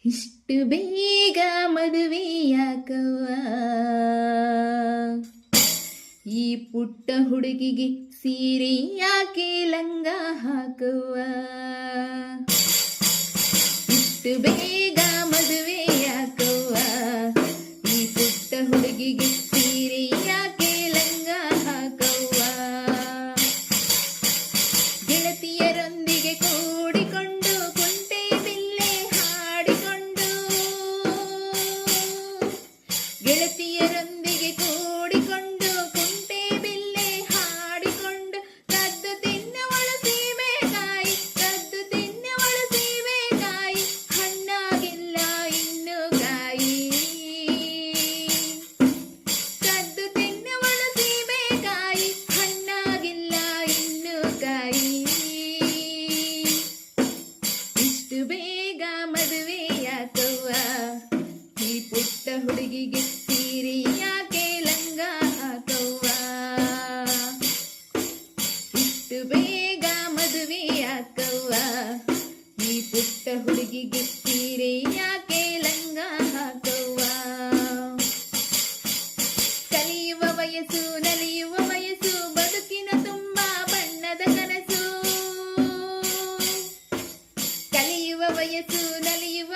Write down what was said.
ಇಷ್ಟು ಬೇಗ ಮದುವೆ ಯಾಕವ್ವ, ಈ ಪುಟ್ಟ ಹುಡುಗಿಗೆ ಸೀರೆ ಯಾಕೆ ಲಂಗ ಹಾಕವ್ವ. ಇಷ್ಟು ಬೇಗ ಮದುವೆ ಯಾಕವ್ವ, ಈ ಪುಟ್ಟ ಹುಡುಗಿಗೆ ಸೀರೆ ಯಾಕೆ ಲಂಗ ಹಾಕವ್ವ. ಗೆಳತಿಯರೊಂದಿಗೆ ಕೂಡಿಕೊಂಡು ಕುಂಟೆ ಬಿಲ್ಲೆ ಹಾಡಿಕೊಂಡು, ಗೆಳತಿಯರೊಂದಿಗೆ ಕೂಡಿಕೊಂಡು ಕುಂಟೆ ಬಿಲ್ಲೆ ಹಾಡಿಕೊಂಡು, ಕದ್ದು ತಿನ್ನುವಳು ಸೀಬೆಕಾಯಿ, ಕದ್ದು ತಿನ್ನುವಳು ಸೀಬೆಕಾಯಿ, ಹಣ್ಣಾಗಿಲ್ಲ ಇನ್ನು ಕಾಯಿ. ಕದ್ದು ತಿನ್ನುವಳು ಸೀಬೆಕಾಯಿ, ಹಣ್ಣಾಗಿಲ್ಲ ಇನ್ನು ಕಾಯಿ. ಇಷ್ಟು ಬೇಗ ಮದುವೆ ಯಾಕವ್ವ, ಈ ಪುಟ್ಟ ಹುಡುಗಿಗೆ ಸೀರೆ ಯಾಕೆ ಲಂಗ ಹಾಕವ್ವ. ಇಷ್ಟು ಬೇಗ ಮದುವೆ ಯಾಕವ್ವ, ಈ ಪುಟ್ಟ ಹುಡುಗಿಗೆ ಸೀರೆ ಯಾಕೆ ಲಂಗ ಹಾಕವ್ವ. ಕಲಿಯುವ ವಯಸ್ಸು ನಲಿಯುವ ವಯಸ್ಸು, ಬದುಕಿನ ತುಂಬಾ ಬಣ್ಣದ ಕನಸು. ಕಲಿಯುವ ವಯಸ್ಸು ನಲಿಯುವ